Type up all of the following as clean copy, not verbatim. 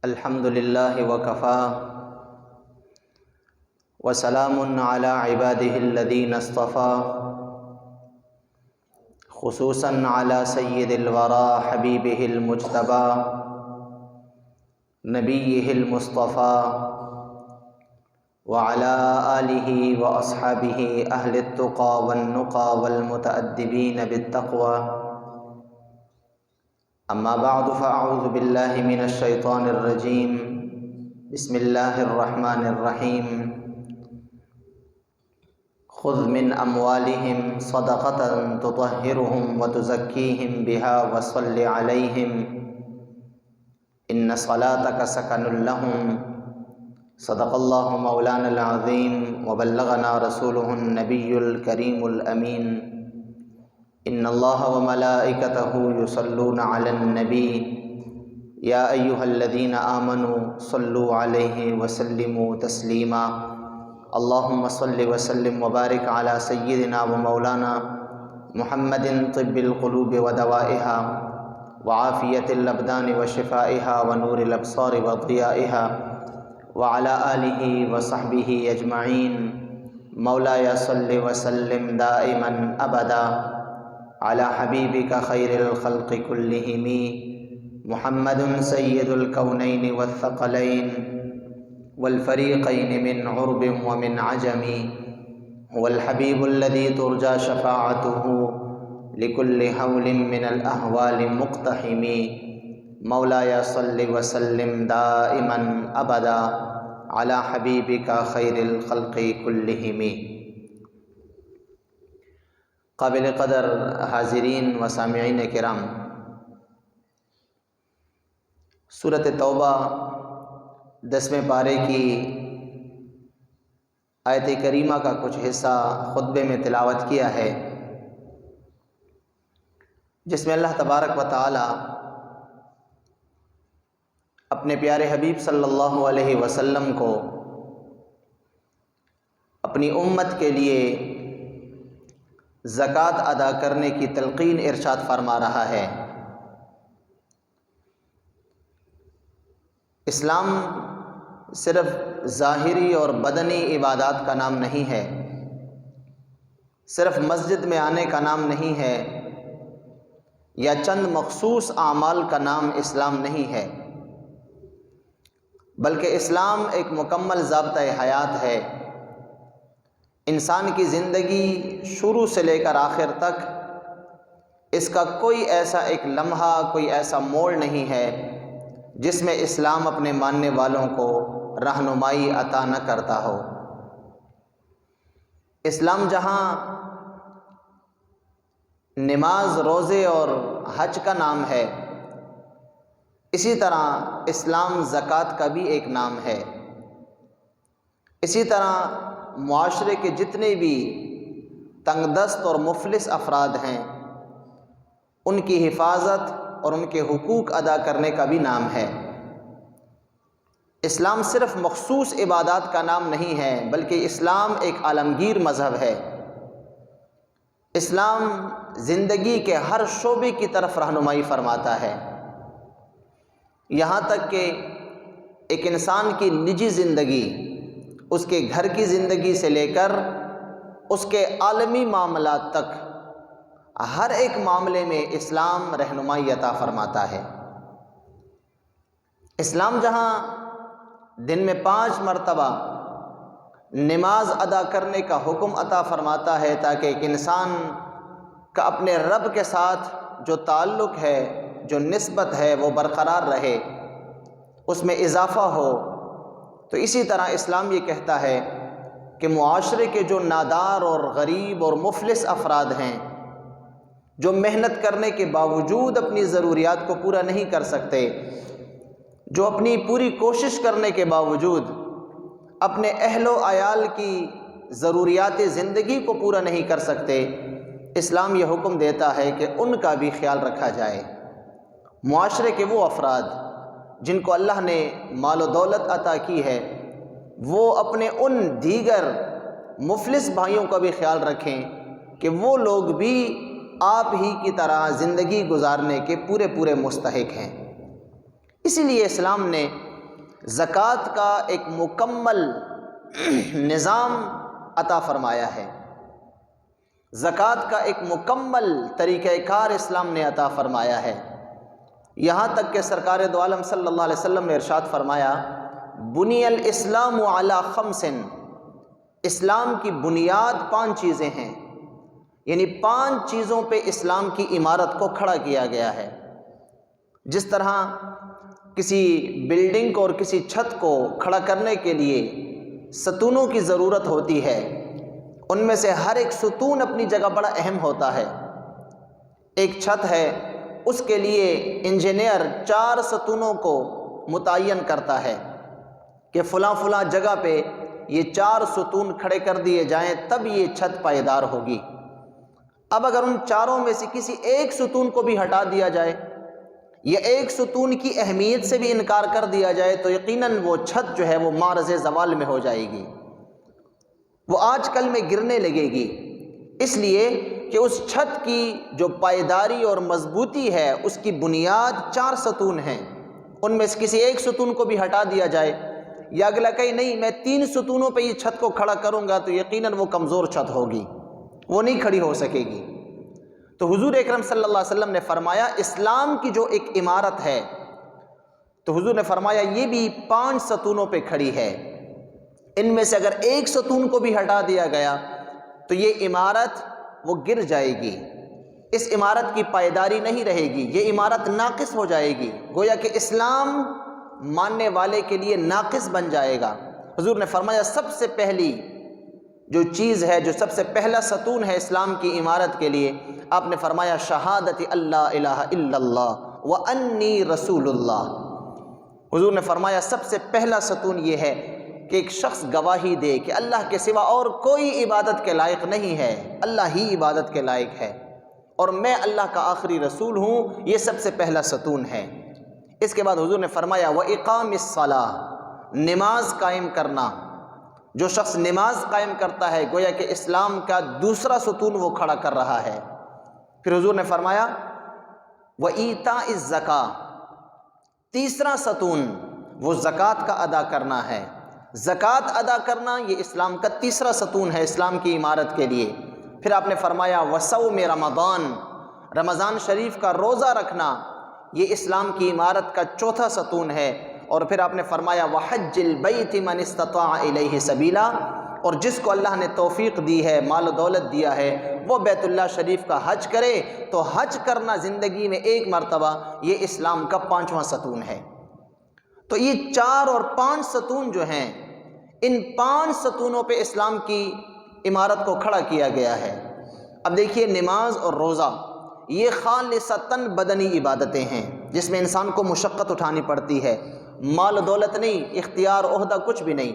الحمد للہ وکفا وسلام علی عباده الذین اصطفى خصوصا علی سید الورى حبیبہ المجتبى نبیہ المصطفى وعلى آلہ واصحابہ اہل التقى والنقى والمتأدبین بالتقوى اما بعد فاعوذ باللہ من الشیطان الرجیم بسم اللہ الرحمن الرحیم خذ من اموالہم صدقۃ تطہرہم وتزکیہم بها وصل علیہم ان صلاتک سکن لہم صدق اللہ مولانا العظیم وبلغنا رسولہ النبی الکریم الامین ان اللہ وملائکتہ یصلون علی النبی یا ایہا الذین آمنوا صلوا علیہ وسلموا تسلیما اللہم صل وسلم وبارک علی سیدنا ومولانا محمد طب القلوب ودوائہا وعافیت الابدان وشفائہا ونور الابصار وضیائہا وعلی آلہ وصحبہ اجمعین مولایا صل وسلم دائما ابدا علی حبیبک خیر الخلق کلہم محمد سید الکونین والثقلین والفریقین من عرب ومن عجم والحبیب الذی ترجى شفاعته لكل حول من الاحوال مقتحم مولایا صل وسلم دائما ابدا علی حبیبک خیر الخلق کلہم۔ قابل قدر حاضرین و سامعین کرام، سورۃ توبہ 10ویں پارے کی آیت کریمہ کا کچھ حصہ خطبے میں تلاوت کیا ہے، جس میں اللہ تبارک و تعالی اپنے پیارے حبیب صلی اللہ علیہ وسلم کو اپنی امت کے لیے زکوٰۃ ادا کرنے کی تلقین ارشاد فرما رہا ہے۔ اسلام صرف ظاہری اور بدنی عبادات کا نام نہیں ہے، صرف مسجد میں آنے کا نام نہیں ہے، یا چند مخصوص اعمال کا نام اسلام نہیں ہے، بلکہ اسلام ایک مکمل ضابطۂ حیات ہے۔ انسان کی زندگی شروع سے لے کر آخر تک اس کا کوئی ایسا ایک لمحہ، کوئی ایسا موڑ نہیں ہے جس میں اسلام اپنے ماننے والوں کو رہنمائی عطا نہ کرتا ہو۔ اسلام جہاں نماز، روزے اور حج کا نام ہے، اسی طرح اسلام زکوٰۃ کا بھی ایک نام ہے۔ اسی طرح معاشرے کے جتنے بھی تنگ دست اور مفلس افراد ہیں، ان کی حفاظت اور ان کے حقوق ادا کرنے کا بھی نام ہے۔ اسلام صرف مخصوص عبادات کا نام نہیں ہے، بلکہ اسلام ایک عالمگیر مذہب ہے۔ اسلام زندگی کے ہر شعبے کی طرف رہنمائی فرماتا ہے، یہاں تک کہ ایک انسان کی نجی زندگی، اس کے گھر کی زندگی سے لے کر اس کے عالمی معاملات تک، ہر ایک معاملے میں اسلام رہنمائی عطا فرماتا ہے۔ اسلام جہاں دن میں 5 مرتبہ نماز ادا کرنے کا حکم عطا فرماتا ہے تاکہ ایک انسان کا اپنے رب کے ساتھ جو تعلق ہے، جو نسبت ہے، وہ برقرار رہے، اس میں اضافہ ہو، تو اسی طرح اسلام یہ کہتا ہے کہ معاشرے کے جو نادار اور غریب اور مفلس افراد ہیں، جو محنت کرنے کے باوجود اپنی ضروریات کو پورا نہیں کر سکتے، جو اپنی پوری کوشش کرنے کے باوجود اپنے اہل و عیال کی ضروریات زندگی کو پورا نہیں کر سکتے، اسلام یہ حکم دیتا ہے کہ ان کا بھی خیال رکھا جائے۔ معاشرے کے وہ افراد جن کو اللہ نے مال و دولت عطا کی ہے، وہ اپنے ان دیگر مفلس بھائیوں کا بھی خیال رکھیں کہ وہ لوگ بھی آپ ہی کی طرح زندگی گزارنے کے پورے مستحق ہیں۔ اسی لیے اسلام نے زکوٰۃ کا ایک مکمل نظام عطا فرمایا ہے، زکوٰۃ کا ایک مکمل طریقہ کار اسلام نے عطا فرمایا ہے۔ یہاں تک کہ سرکار دو عالم صلی اللہ علیہ وسلم نے ارشاد فرمایا، بنی الاسلام علی خمس، اسلام کی بنیاد 5 چیزیں ہیں، یعنی 5 چیزوں پہ اسلام کی عمارت کو کھڑا کیا گیا ہے۔ جس طرح کسی بلڈنگ کو اور کسی چھت کو کھڑا کرنے کے لیے ستونوں کی ضرورت ہوتی ہے، ان میں سے ہر ایک ستون اپنی جگہ بڑا اہم ہوتا ہے۔ ایک چھت ہے، اس کے لیے انجینئر 4 ستونوں کو متعین کرتا ہے کہ فلاں فلاں جگہ پہ یہ 4 ستون کھڑے کر دیے جائیں تب یہ چھت پائیدار ہوگی۔ اب اگر ان 4 میں سے کسی ایک ستون کو بھی ہٹا دیا جائے یا ایک ستون کی اہمیت سے بھی انکار کر دیا جائے تو یقیناً وہ چھت جو ہے وہ معرض زوال میں ہو جائے گی، وہ آج کل میں گرنے لگے گی، اس لیے کہ اس چھت کی جو پائیداری اور مضبوطی ہے اس کی بنیاد 4 ستون ہیں۔ ان میں سے کسی ایک ستون کو بھی ہٹا دیا جائے یا اگلا کہیں نہیں میں 3 ستونوں پہ یہ چھت کو کھڑا کروں گا تو یقیناً وہ کمزور چھت ہوگی، وہ نہیں کھڑی ہو سکے گی۔ تو حضور اکرم صلی اللہ علیہ وسلم نے فرمایا اسلام کی جو ایک عمارت ہے تو حضور نے فرمایا یہ بھی 5 ستونوں پہ کھڑی ہے، ان میں سے اگر ایک ستون کو بھی ہٹا دیا گیا تو یہ عمارت وہ گر جائے گی، اس عمارت کی پائیداری نہیں رہے گی، یہ عمارت ناقص ہو جائے گی، گویا کہ اسلام ماننے والے کے لیے ناقص بن جائے گا۔ حضور نے فرمایا سب سے پہلی جو چیز ہے، جو سب سے پہلا ستون ہے اسلام کی عمارت کے لیے، آپ نے فرمایا شہادت اللہ الہ الا اللہ وانی رسول اللہ۔ حضور نے فرمایا سب سے پہلا ستون یہ ہے کہ ایک شخص گواہی دے کہ اللہ کے سوا اور کوئی عبادت کے لائق نہیں ہے، اللہ ہی عبادت کے لائق ہے اور میں اللہ کا آخری رسول ہوں، یہ سب سے پہلا ستون ہے۔ اس کے بعد حضور نے فرمایا وَإِقَامِ الصَّلَاةِ، نماز قائم کرنا، جو شخص نماز قائم کرتا ہے گویا کہ اسلام کا دوسرا ستون وہ کھڑا کر رہا ہے۔ پھر حضور نے فرمایا وَإِيتَاءِ الزَّكَاةِ، تیسرا ستون وہ زکوٰۃ کا ادا کرنا ہے، زکوٰۃ ادا کرنا یہ اسلام کا تیسرا ستون ہے اسلام کی عمارت کے لیے۔ پھر آپ نے فرمایا وصوم رمضان، رمضان شریف کا روزہ رکھنا یہ اسلام کی عمارت کا چوتھا ستون ہے۔ اور پھر آپ نے فرمایا وحج البیت من استطاع الیہ سبیلا، اور جس کو اللہ نے توفیق دی ہے، مال و دولت دیا ہے، وہ بیت اللہ شریف کا حج کرے، تو حج کرنا زندگی میں ایک مرتبہ یہ اسلام کا 5واں ستون ہے۔ تو یہ 4 اور 5 ستون جو ہیں، ان 5 ستونوں پہ اسلام کی عمارت کو کھڑا کیا گیا ہے۔ اب دیکھیے نماز اور روزہ یہ خالصتاً بدنی عبادتیں ہیں جس میں انسان کو مشقت اٹھانی پڑتی ہے، مال و دولت نہیں، اختیار عہدہ کچھ بھی نہیں،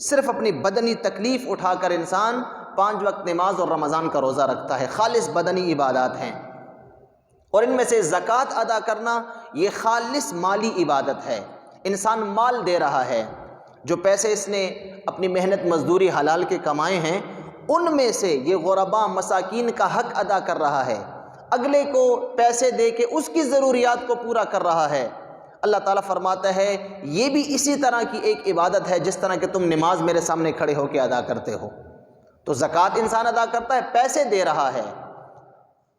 صرف اپنی بدنی تکلیف اٹھا کر انسان 5 وقت نماز اور رمضان کا روزہ رکھتا ہے، خالص بدنی عبادات ہیں۔ اور ان میں سے زکوٰۃ ادا کرنا یہ خالص مالی عبادت ہے، انسان مال دے رہا ہے، جو پیسے اس نے اپنی محنت مزدوری حلال کے کمائے ہیں ان میں سے یہ غرباء مساکین کا حق ادا کر رہا ہے، اگلے کو پیسے دے کے اس کی ضروریات کو پورا کر رہا ہے۔ اللہ تعالیٰ فرماتا ہے یہ بھی اسی طرح کی ایک عبادت ہے جس طرح کہ تم نماز میرے سامنے کھڑے ہو کے ادا کرتے ہو۔ تو زکوٰۃ انسان ادا کرتا ہے، پیسے دے رہا ہے،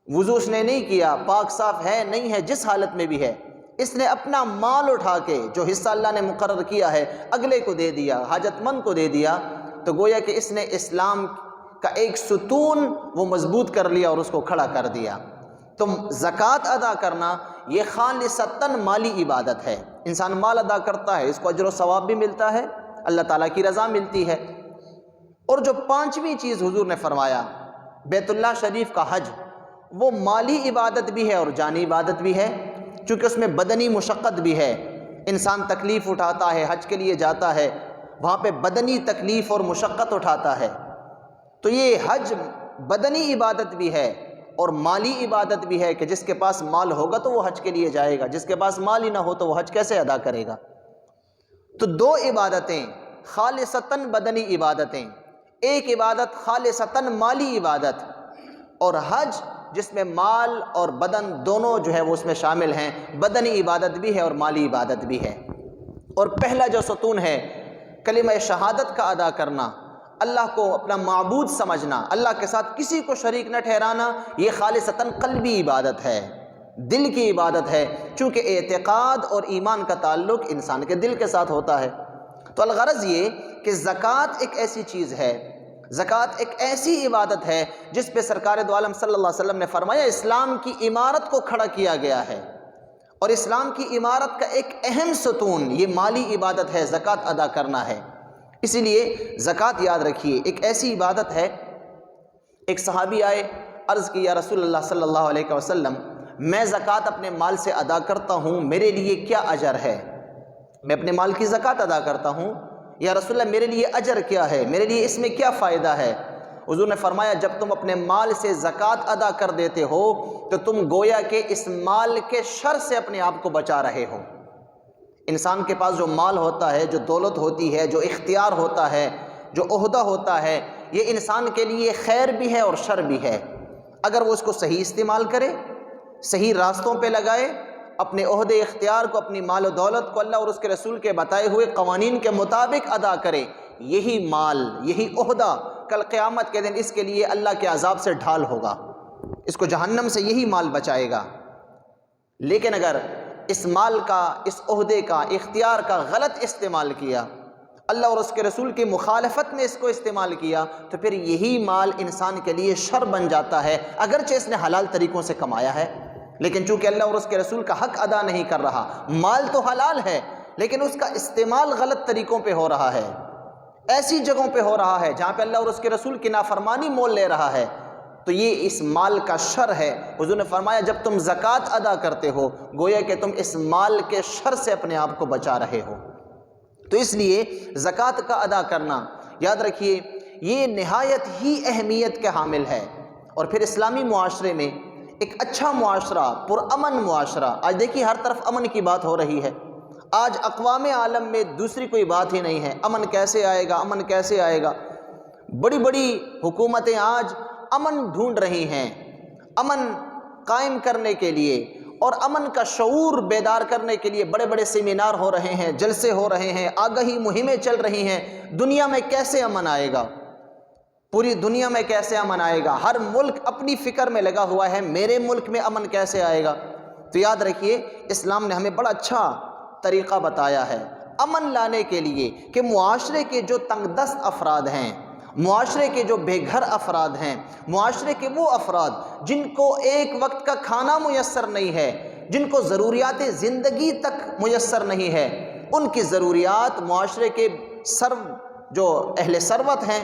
وضو اس نے نہیں کیا، پاک صاف ہے نہیں ہے، جس حالت میں بھی ہے اس نے اپنا مال اٹھا کے جو حصہ اللہ نے مقرر کیا ہے اگلے کو دے دیا، حاجت مند کو دے دیا، تو گویا کہ اس نے اسلام کا ایک ستون وہ مضبوط کر لیا اور اس کو کھڑا کر دیا۔ تو زکوٰۃ ادا کرنا یہ خالصتاً مالی عبادت ہے، انسان مال ادا کرتا ہے، اس کو اجر و ثواب بھی ملتا ہے، اللہ تعالیٰ کی رضا ملتی ہے۔ اور جو 5ویں چیز حضور نے فرمایا بیت اللہ شریف کا حج، وہ مالی عبادت بھی ہے اور جانی عبادت بھی ہے، چونکہ اس میں بدنی مشقت بھی ہے، انسان تکلیف اٹھاتا ہے، حج کے لیے جاتا ہے، وہاں پہ بدنی تکلیف اور مشقت اٹھاتا ہے۔ تو یہ حج بدنی عبادت بھی ہے اور مالی عبادت بھی ہے کہ جس کے پاس مال ہوگا تو وہ حج کے لیے جائے گا، جس کے پاس مال ہی نہ ہو تو وہ حج کیسے ادا کرے گا۔ تو 2 عبادتیں خالصتاً بدنی عبادتیں، ایک عبادت خالصتاً مالی عبادت، اور حج جس میں مال اور بدن دونوں جو ہے وہ اس میں شامل ہیں، بدنی عبادت بھی ہے اور مالی عبادت بھی ہے۔ اور پہلا جو ستون ہے کلمہ شہادت کا ادا کرنا، اللہ کو اپنا معبود سمجھنا، اللہ کے ساتھ کسی کو شریک نہ ٹھہرانا، یہ خالصتاً قلبی عبادت ہے، دل کی عبادت ہے، چونکہ اعتقاد اور ایمان کا تعلق انسان کے دل کے ساتھ ہوتا ہے۔ تو الغرض یہ کہ زکوٰۃ ایک ایسی چیز ہے، زکوٰۃ ایک ایسی عبادت ہے جس پہ سرکار دو عالم صلی اللہ علیہ وسلم نے فرمایا اسلام کی عمارت کو کھڑا کیا گیا ہے، اور اسلام کی عمارت کا ایک اہم ستون یہ مالی عبادت ہے، زکوٰۃ ادا کرنا ہے۔ اسی لیے زکوٰۃ یاد رکھیے ایک ایسی عبادت ہے۔ ایک صحابی آئے، عرض کی یا رسول اللہ صلی اللہ علیہ وسلم، میں زکوٰۃ اپنے مال سے ادا کرتا ہوں، میرے لیے کیا اجر ہے؟ میں اپنے مال کی زکوٰۃ ادا کرتا ہوں، یا رسول اللہ میرے لیے اجر کیا ہے، میرے لیے اس میں کیا فائدہ ہے؟ حضور نے فرمایا جب تم اپنے مال سے زکوٰۃ ادا کر دیتے ہو تو تم گویا کہ اس مال کے شر سے اپنے آپ کو بچا رہے ہو۔ انسان کے پاس جو مال ہوتا ہے، جو دولت ہوتی ہے، جو اختیار ہوتا ہے، جو عہدہ ہوتا ہے، یہ انسان کے لیے خیر بھی ہے اور شر بھی ہے۔ اگر وہ اس کو صحیح استعمال کرے، صحیح راستوں پہ لگائے، اپنے عہدے اختیار کو، اپنی مال و دولت کو اللہ اور اس کے رسول کے بتائے ہوئے قوانین کے مطابق ادا کرے، یہی مال، یہی عہدہ کل قیامت کے دن اس کے لیے اللہ کے عذاب سے ڈھال ہوگا، اس کو جہنم سے یہی مال بچائے گا۔ لیکن اگر اس مال کا، اس عہدے کا، اختیار کا غلط استعمال کیا، اللہ اور اس کے رسول کی مخالفت میں اس کو استعمال کیا، تو پھر یہی مال انسان کے لیے شر بن جاتا ہے، اگرچہ اس نے حلال طریقوں سے کمایا ہے، لیکن چونکہ اللہ اور اس کے رسول کا حق ادا نہیں کر رہا، مال تو حلال ہے لیکن اس کا استعمال غلط طریقوں پہ ہو رہا ہے، ایسی جگہوں پہ ہو رہا ہے جہاں پہ اللہ اور اس کے رسول کی نافرمانی مول لے رہا ہے، تو یہ اس مال کا شر ہے۔ حضور نے فرمایا جب تم زکوٰۃ ادا کرتے ہو گویا کہ تم اس مال کے شر سے اپنے آپ کو بچا رہے ہو۔ تو اس لیے زکوٰۃ کا ادا کرنا یاد رکھیے یہ نہایت ہی اہمیت کے حامل ہے۔ اور پھر اسلامی معاشرے میں ایک اچھا معاشرہ، پرامن معاشرہ، آج دیکھیے ہر طرف امن کی بات ہو رہی ہے، آج اقوام عالم میں دوسری کوئی بات ہی نہیں ہے، امن کیسے آئے گا، امن کیسے آئے گا۔ بڑی بڑی حکومتیں آج امن ڈھونڈ رہی ہیں، امن قائم کرنے کے لیے اور امن کا شعور بیدار کرنے کے لیے بڑے بڑے سیمینار ہو رہے ہیں، جلسے ہو رہے ہیں، آگہی مہمیں چل رہی ہیں، دنیا میں کیسے امن آئے گا، پوری دنیا میں کیسے امن آئے گا، ہر ملک اپنی فکر میں لگا ہوا ہے میرے ملک میں امن کیسے آئے گا۔ تو یاد رکھیے اسلام نے ہمیں بڑا اچھا طریقہ بتایا ہے امن لانے کے لیے، کہ معاشرے کے جو تنگ دست افراد ہیں، معاشرے کے جو بے گھر افراد ہیں، معاشرے کے وہ افراد جن کو ایک وقت کا کھانا میسر نہیں ہے، جن کو ضروریات زندگی تک میسر نہیں ہے، ان کی ضروریات معاشرے کے جو اہل ثروت ہیں،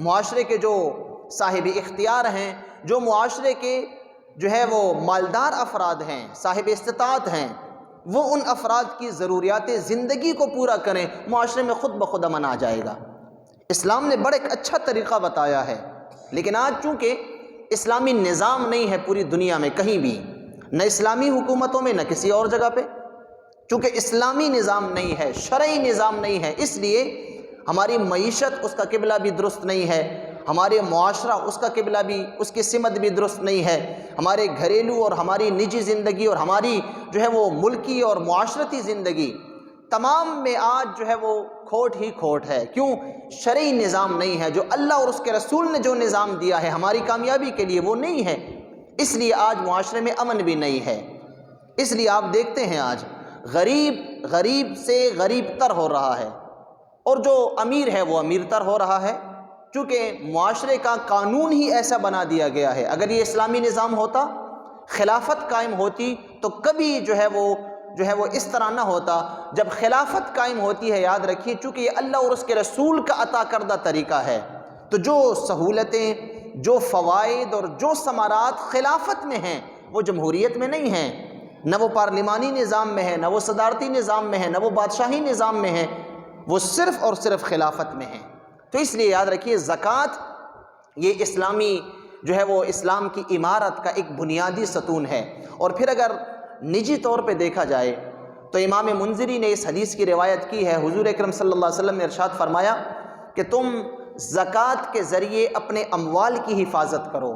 معاشرے کے جو صاحب اختیار ہیں، جو معاشرے کے جو ہے وہ مالدار افراد ہیں، صاحب استطاعت ہیں، وہ ان افراد کی ضروریات زندگی کو پورا کریں، معاشرے میں خود بخود امن آ جائے گا۔ اسلام نے بڑا ایک اچھا طریقہ بتایا ہے، لیکن آج چونکہ اسلامی نظام نہیں ہے پوری دنیا میں کہیں بھی، نہ اسلامی حکومتوں میں نہ کسی اور جگہ پہ، چونکہ اسلامی نظام نہیں ہے، شرعی نظام نہیں ہے، اس لیے ہماری معیشت اس کا قبلہ بھی درست نہیں ہے، ہمارے معاشرہ اس کا قبلہ بھی، اس کی سمت بھی درست نہیں ہے، ہمارے گھریلو اور ہماری نجی زندگی اور ہماری جو ہے وہ ملکی اور معاشرتی زندگی تمام میں آج جو ہے وہ کھوٹ ہی کھوٹ ہے۔ کیوں؟ شرعی نظام نہیں ہے، جو اللہ اور اس کے رسول نے جو نظام دیا ہے ہماری کامیابی کے لیے وہ نہیں ہے، اس لیے آج معاشرے میں امن بھی نہیں ہے۔ اس لیے آپ دیکھتے ہیں آج غریب سے غریب تر ہو رہا ہے، اور جو امیر ہے وہ امیر تر ہو رہا ہے، چونکہ معاشرے کا قانون ہی ایسا بنا دیا گیا ہے۔ اگر یہ اسلامی نظام ہوتا، خلافت قائم ہوتی، تو کبھی جو ہے وہ اس طرح نہ ہوتا۔ جب خلافت قائم ہوتی ہے یاد رکھیے چونکہ یہ اللہ اور اس کے رسول کا عطا کردہ طریقہ ہے، تو جو سہولتیں، جو فوائد اور جو ثمرات خلافت میں ہیں وہ جمہوریت میں نہیں ہیں، نہ وہ پارلیمانی نظام میں ہے، نہ وہ صدارتی نظام میں ہے، نہ وہ بادشاہی نظام میں ہے، وہ صرف اور صرف خلافت میں ہیں۔ تو اس لیے یاد رکھیے زکوٰۃ یہ اسلامی جو ہے وہ اسلام کی عمارت کا ایک بنیادی ستون ہے۔ اور پھر اگر نجی طور پہ دیکھا جائے تو امام منذری نے اس حدیث کی روایت کی ہے، حضور اکرم صلی اللہ علیہ وسلم نے ارشاد فرمایا کہ تم زکوٰۃ کے ذریعے اپنے اموال کی حفاظت کرو،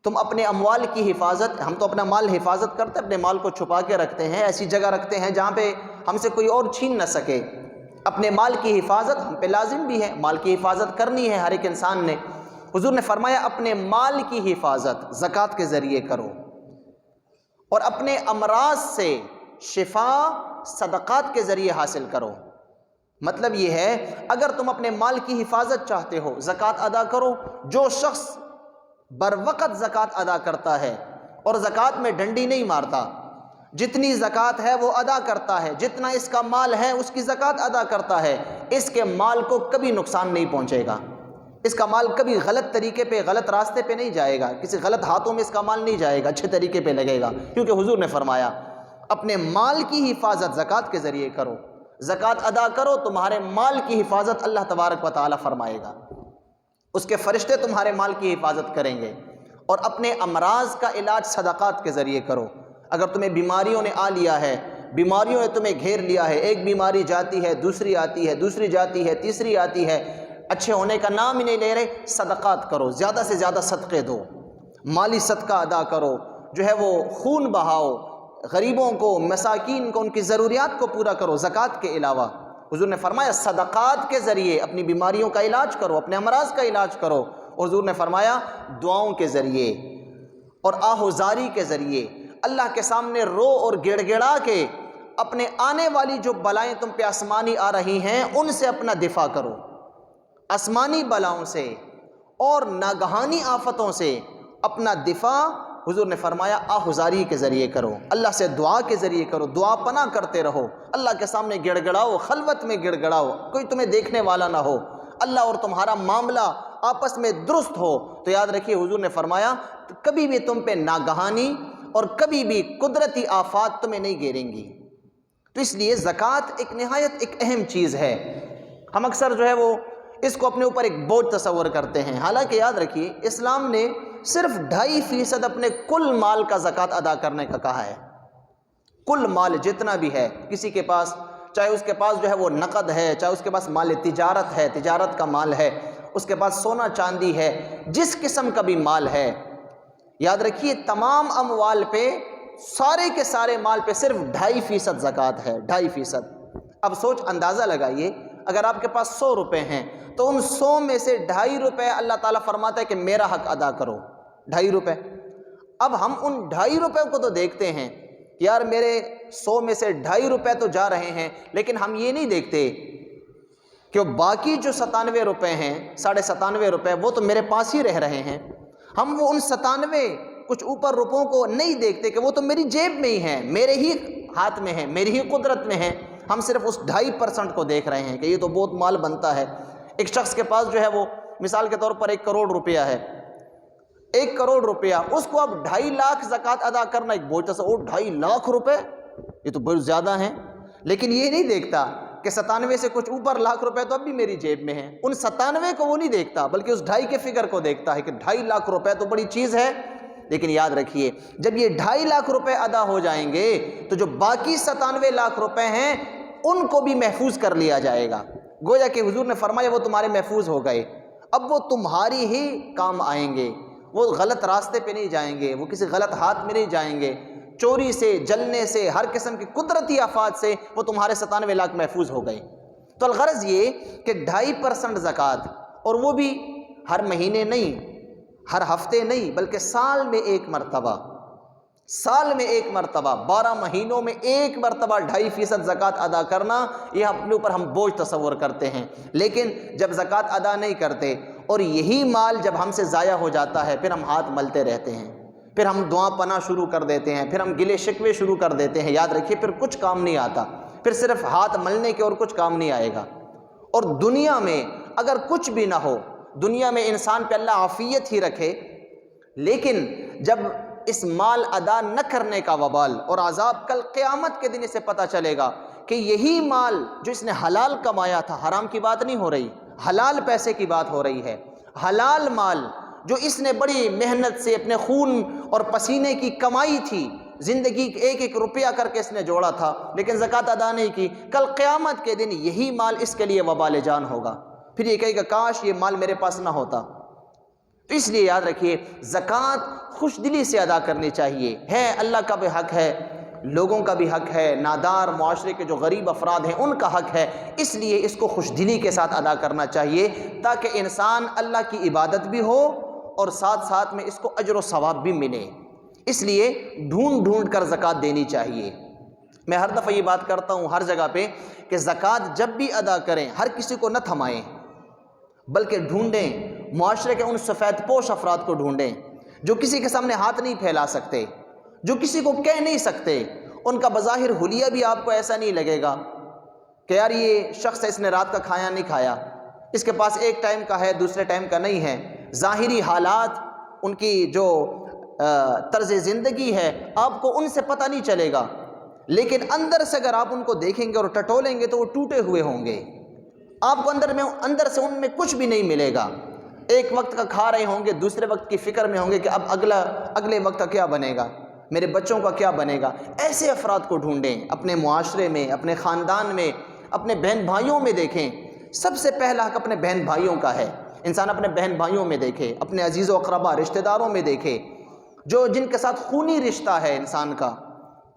تم اپنے اموال کی حفاظت، ہم تو اپنا مال حفاظت کرتے ہیں، اپنے مال کو چھپا کے رکھتے ہیں، ایسی جگہ رکھتے ہیں جہاں پہ ہم سے کوئی اور چھین نہ سکے۔ اپنے مال کی حفاظت ہم پہ لازم بھی ہے، مال کی حفاظت کرنی ہے ہر ایک انسان نے۔ حضور نے فرمایا اپنے مال کی حفاظت زکوٰۃ کے ذریعے کرو، اور اپنے امراض سے شفا صدقات کے ذریعے حاصل کرو۔ مطلب یہ ہے اگر تم اپنے مال کی حفاظت چاہتے ہو زکوٰۃ ادا کرو۔ جو شخص بر وقت زکوٰۃ ادا کرتا ہے اور زکوٰۃ میں ڈنڈی نہیں مارتا، جتنی زکوٰۃ ہے وہ ادا کرتا ہے، جتنا اس کا مال ہے اس کی زکوٰۃ ادا کرتا ہے، اس کے مال کو کبھی نقصان نہیں پہنچے گا، اس کا مال کبھی غلط طریقے پہ، غلط راستے پہ نہیں جائے گا، کسی غلط ہاتھوں میں اس کا مال نہیں جائے گا، اچھے طریقے پہ لگے گا، کیونکہ حضور نے فرمایا اپنے مال کی حفاظت زکوٰۃ کے ذریعے کرو۔ زکوٰۃ ادا کرو، تمہارے مال کی حفاظت اللہ تبارک و تعالیٰ فرمائے گا، اس کے فرشتے تمہارے مال کی حفاظت کریں گے۔ اور اپنے امراض کا علاج صدقات کے ذریعے کرو۔ اگر تمہیں بیماریوں نے آ لیا ہے، بیماریوں نے تمہیں گھیر لیا ہے، ایک بیماری جاتی ہے، دوسری آتی ہے، دوسری جاتی ہے، تیسری آتی ہے، اچھے ہونے کا نام ہی نہیں لے رہے، صدقات کرو، زیادہ سے زیادہ صدقے دو، مالی صدقہ ادا کرو، جو ہے وہ خون بہاؤ، غریبوں کو، مساکین کو، ان کی ضروریات کو پورا کرو زکوٰۃ کے علاوہ۔ حضور نے فرمایا صدقات کے ذریعے اپنی بیماریوں کا علاج کرو، اپنے امراض کا علاج کرو۔ اور حضور نے فرمایا دعاؤں کے ذریعے اور آہوزاری کے ذریعے اللہ کے سامنے رو اور گڑ گڑا کے اپنے آنے والی جو بلائیں تم پہ آسمانی آ رہی ہیں ان سے اپنا دفاع کرو۔ آسمانی بلاؤں سے اور ناگہانی آفتوں سے اپنا دفاع حضور نے فرمایا آہوزاری کے ذریعے کرو، اللہ سے دعا کے ذریعے کرو، دعا پناہ کرتے رہو، اللہ کے سامنے گڑ گڑاؤ، خلوت میں گڑ گڑاؤ، کوئی تمہیں دیکھنے والا نہ ہو، اللہ اور تمہارا معاملہ آپس میں درست ہو، تو یاد رکھیے حضور نے فرمایا کبھی بھی تم پہ ناگہانی اور کبھی بھی قدرتی آفات تمہیں نہیں گھیریں گی۔ تو اس لیے زکوٰۃ ایک نہایت ایک اہم چیز ہے۔ ہم اکثر جو ہے وہ اس کو اپنے اوپر ایک بوجھ تصور کرتے ہیں، حالانکہ یاد رکھیے اسلام نے صرف 2.5% اپنے کل مال کا زکوٰۃ ادا کرنے کا کہا ہے۔ کل مال جتنا بھی ہے، کسی کے پاس چاہے اس کے پاس جو ہے وہ نقد ہے، چاہے اس کے پاس مال تجارت ہے، تجارت کا مال ہے، اس کے پاس سونا چاندی ہے، جس قسم کا بھی مال ہے، یاد رکھیے تمام اموال پہ، سارے کے سارے مال پہ صرف 2.5% زکوٰۃ ہے، 2.5%۔ اب سوچ اندازہ لگائیے، اگر آپ کے پاس 100 روپے ہیں تو ان 100 میں سے 2.5 روپے اللہ تعالیٰ فرماتا ہے کہ میرا حق ادا کرو، 2.5 روپے۔ اب ہم ان 2.5 روپے کو تو دیکھتے ہیں کہ یار میرے 100 میں سے 2.5 روپے تو جا رہے ہیں، لیکن ہم یہ نہیں دیکھتے کہ باقی جو 97 روپے ہیں، 97.5 روپے، وہ تو میرے پاس ہی رہ رہے ہیں۔ ہم وہ ان 97 کچھ اوپر روپوں کو نہیں دیکھتے کہ وہ تو میری جیب میں ہی ہیں، میرے ہی ہاتھ میں ہیں، میری ہی قدرت میں ہیں۔ ہم صرف اس 2.5% کو دیکھ رہے ہیں کہ یہ تو بہت مال بنتا ہے۔ ایک شخص کے پاس جو ہے وہ مثال کے طور پر 1 کروڑ روپیہ ہے، 1 کروڑ روپیہ، اس کو اب 2.5 لاکھ زکوٰۃ ادا کرنا ایک بوجھ سا، 2.5 لاکھ روپے یہ تو بہت زیادہ ہیں، لیکن یہ نہیں دیکھتا کہ 97 سے کچھ اوپر لاکھ روپے تو اب بھی میری جیب میں ہیں۔ ان 97 کو وہ نہیں دیکھتا، بلکہ اس 2.5 کے فگر کو دیکھتا ہے کہ 2.5 لاکھ روپے تو بڑی چیز ہے۔ لیکن یاد رکھیے جب یہ 2.5 لاکھ روپے ادا ہو جائیں گے تو جو باقی 97 لاکھ روپے ہیں ان کو بھی محفوظ کر لیا جائے گا۔ گویا کہ حضور نے فرمایا وہ تمہارے محفوظ ہو گئے، اب وہ تمہاری ہی کام آئیں گے، وہ غلط راستے پہ نہیں جائیں گے، وہ کسی غلط ہاتھ میں نہیں جائیں گے، چوری سے، جلنے سے، ہر قسم کی قدرتی آفات سے وہ تمہارے 97 لاکھ محفوظ ہو گئے۔ تو الغرض یہ کہ 2.5% زکوٰۃ، اور وہ بھی ہر مہینے نہیں، ہر ہفتے نہیں، بلکہ سال میں 1 مرتبہ، سال میں 1 مرتبہ، 12 مہینوں میں 1 مرتبہ 2.5% زکوٰۃ ادا کرنا، یہ اپنے اوپر ہم بوجھ تصور کرتے ہیں، لیکن جب زکوٰۃ ادا نہیں کرتے اور یہی مال جب ہم سے ضائع ہو جاتا ہے پھر ہم ہاتھ ملتے رہتے ہیں، پھر ہم دعا پناہ شروع کر دیتے ہیں، پھر ہم گلے شکوے شروع کر دیتے ہیں۔ یاد رکھیے پھر کچھ کام نہیں آتا، پھر صرف ہاتھ ملنے کے اور کچھ کام نہیں آئے گا۔ اور دنیا میں اگر کچھ بھی نہ ہو، دنیا میں انسان پہ اللہ عافیت ہی رکھے، لیکن جب اس مال ادا نہ کرنے کا وبال اور عذاب کل قیامت کے دن اسے پتہ چلے گا کہ یہی مال جو اس نے حلال کمایا تھا، حرام کی بات نہیں ہو رہی، حلال پیسے کی بات ہو رہی ہے، حلال مال جو اس نے بڑی محنت سے اپنے خون اور پسینے کی کمائی تھی، زندگی 1-1 روپیہ کر کے اس نے جوڑا تھا، لیکن زکوٰۃ ادا نہیں کی، کل قیامت کے دن یہی مال اس کے لیے وبال جان ہوگا۔ پھر یہ کہے گا کاش یہ مال میرے پاس نہ ہوتا۔ تو اس لیے یاد رکھیے زکوٰۃ خوش دلی سے ادا کرنی چاہیے. ہے اللہ کا بھی حق ہے، لوگوں کا بھی حق ہے، نادار معاشرے کے جو غریب افراد ہیں ان کا حق ہے. اس لیے اس کو خوش دلی کے ساتھ ادا کرنا چاہیے تاکہ انسان اللہ کی عبادت بھی ہو اور ساتھ ساتھ میں اس کو اجر و ثواب بھی ملے. اس لیے ڈھونڈ ڈھونڈ کر زکوٰۃ دینی چاہیے. میں ہر دفعہ یہ بات کرتا ہوں ہر جگہ پہ کہ زکوٰۃ جب بھی ادا کریں ہر کسی کو نہ تھمائیں، بلکہ ڈھونڈیں، معاشرے کے ان سفید پوش افراد کو ڈھونڈیں جو کسی کے سامنے ہاتھ نہیں پھیلا سکتے، جو کسی کو کہہ نہیں سکتے. ان کا بظاہر حلیہ بھی آپ کو ایسا نہیں لگے گا کہ یار یہ شخص اس نے رات کا کھایا نہیں کھایا، اس کے پاس ایک ٹائم کا ہے دوسرے ٹائم کا نہیں ہے. ظاہری حالات، ان کی جو طرز زندگی ہے آپ کو ان سے پتہ نہیں چلے گا، لیکن اندر سے اگر آپ ان کو دیکھیں گے اور ٹٹولیں گے تو وہ ٹوٹے ہوئے ہوں گے. آپ کو اندر سے ان میں کچھ بھی نہیں ملے گا. ایک وقت کا کھا رہے ہوں گے، دوسرے وقت کی فکر میں ہوں گے کہ اب اگلے وقت کا کیا بنے گا، میرے بچوں کا کیا بنے گا. ایسے افراد کو ڈھونڈیں اپنے معاشرے میں، اپنے خاندان میں، اپنے بہن بھائیوں میں. دیکھیں سب سے پہلا حق اپنے بہن بھائیوں کا ہے. انسان اپنے بہن بھائیوں میں دیکھے، اپنے عزیز و اقربا رشتہ داروں میں دیکھے، جن کے ساتھ خونی رشتہ ہے انسان کا.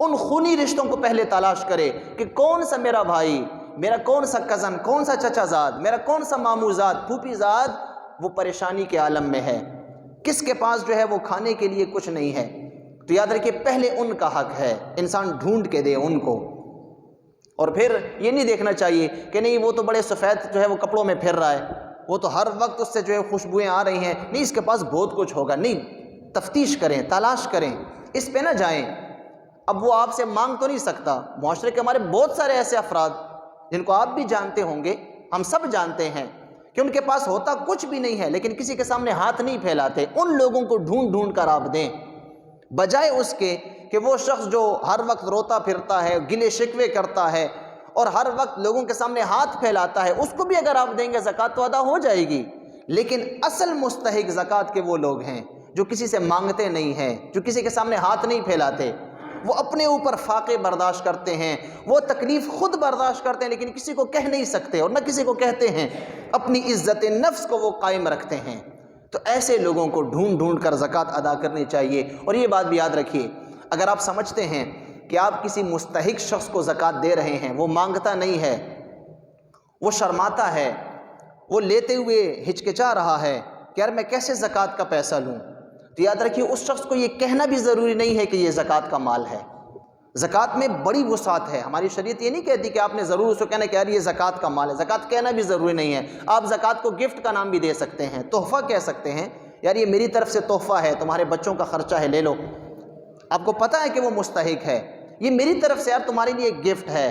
ان خونی رشتوں کو پہلے تلاش کرے کہ کون سا میرا بھائی، میرا کون سا کزن، کون سا چچا زاد، میرا کون سا ماموں زاد، پھوپھی زاد وہ پریشانی کے عالم میں ہے، کس کے پاس جو ہے وہ کھانے کے لیے کچھ نہیں ہے. تو یاد رکھیے پہلے ان کا حق ہے، انسان ڈھونڈ کے دے ان کو. اور پھر یہ نہیں دیکھنا چاہیے کہ نہیں وہ تو بڑے سفید جو ہے وہ کپڑوں میں پھر رہا ہے، وہ تو ہر وقت اس سے جو ہے خوشبوئیں آ رہی ہیں، نہیں اس کے پاس بہت کچھ ہوگا. نہیں، تفتیش کریں، تلاش کریں، اس پہ نہ جائیں. اب وہ آپ سے مانگ تو نہیں سکتا. معاشرے کے ہمارے بہت سارے ایسے افراد جن کو آپ بھی جانتے ہوں گے، ہم سب جانتے ہیں کہ ان کے پاس ہوتا کچھ بھی نہیں ہے لیکن کسی کے سامنے ہاتھ نہیں پھیلاتے. ان لوگوں کو ڈھونڈ ڈھونڈ کر آپ دیں، بجائے اس کے کہ وہ شخص جو ہر وقت روتا پھرتا ہے، گلے شکوے کرتا ہے اور ہر وقت لوگوں کے سامنے ہاتھ پھیلاتا ہے. اس کو بھی اگر آپ دیں گے زکوٰۃ تو ادا ہو جائے گی. لیکن اصل مستحق زکوٰۃ کے وہ لوگ ہیں جو کسی سے مانگتے نہیں ہیں، جو کسی کے سامنے ہاتھ نہیں پھیلاتے. وہ اپنے اوپر فاقے برداشت کرتے ہیں، وہ تکلیف خود برداشت کرتے ہیں لیکن کسی کو کہہ نہیں سکتے اور نہ کسی کو کہتے ہیں. اپنی عزت نفس کو وہ قائم رکھتے ہیں. تو ایسے لوگوں کو ڈھونڈ ڈھونڈ کر زکوٰۃ ادا کرنی چاہیے. اور یہ بات بھی یاد رکھیے، اگر آپ سمجھتے ہیں کہ آپ کسی مستحق شخص کو زکوٰۃ دے رہے ہیں، وہ مانگتا نہیں ہے، وہ شرماتا ہے، وہ لیتے ہوئے ہچکچا رہا ہے کہ یار میں کیسے زکوٰۃ کا پیسہ لوں، تو یاد رکھیے اس شخص کو یہ کہنا بھی ضروری نہیں ہے کہ یہ زکوٰۃ کا مال ہے. زکوٰۃ میں بڑی وسعت ہے. ہماری شریعت یہ نہیں کہتی کہ آپ نے ضرور اس کو کہنا کہ یار یہ زکوٰۃ کا مال ہے. زکوٰۃ کہنا بھی ضروری نہیں ہے. آپ زکوٰۃ کو گفٹ کا نام بھی دے سکتے ہیں، تحفہ کہہ سکتے ہیں، یار یہ میری طرف سے تحفہ ہے، تمہارے بچوں کا خرچہ ہے، لے لو. آپ کو پتہ ہے کہ وہ مستحق ہے، یہ میری طرف سے یار تمہارے لیے ایک گفٹ ہے،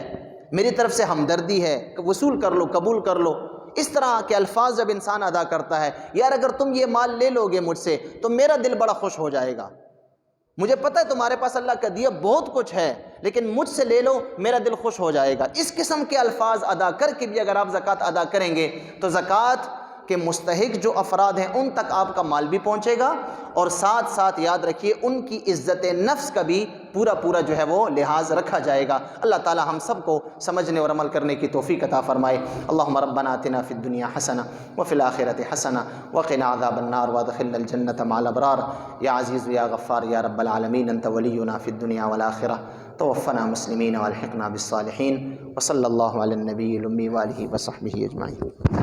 میری طرف سے ہمدردی ہے، وصول کر لو، قبول کر لو. اس طرح کے الفاظ جب انسان ادا کرتا ہے، یار اگر تم یہ مال لے لو گے مجھ سے تو میرا دل بڑا خوش ہو جائے گا. مجھے پتہ ہے تمہارے پاس اللہ کا دیا بہت کچھ ہے لیکن مجھ سے لے لو، میرا دل خوش ہو جائے گا. اس قسم کے الفاظ ادا کر کے بھی اگر آپ زکوٰۃ ادا کریں گے تو زکوٰۃ کے مستحق جو افراد ہیں ان تک آپ کا مال بھی پہنچے گا اور ساتھ ساتھ یاد رکھیے ان کی عزت نفس کا بھی پورا جو ہے وہ لحاظ رکھا جائے گا. اللہ تعالی ہم سب کو سمجھنے اور عمل کرنے کی توفیق عطا فرمائے. اللہم ربنا آتنا فی الدنیا حسنہ وفی الآخرۃ حسنہ وقنا عذاب النار وادخلنا الجنۃ مع الابرار. یا عزیز یا غفار یا رب العالمین انت ولینا فی الدنیا والآخرہ. توفنا مسلمین والحقنا بالصالحین. وصلی اللہ علی النبی الامی وآلہ وصحبہ اجمعین.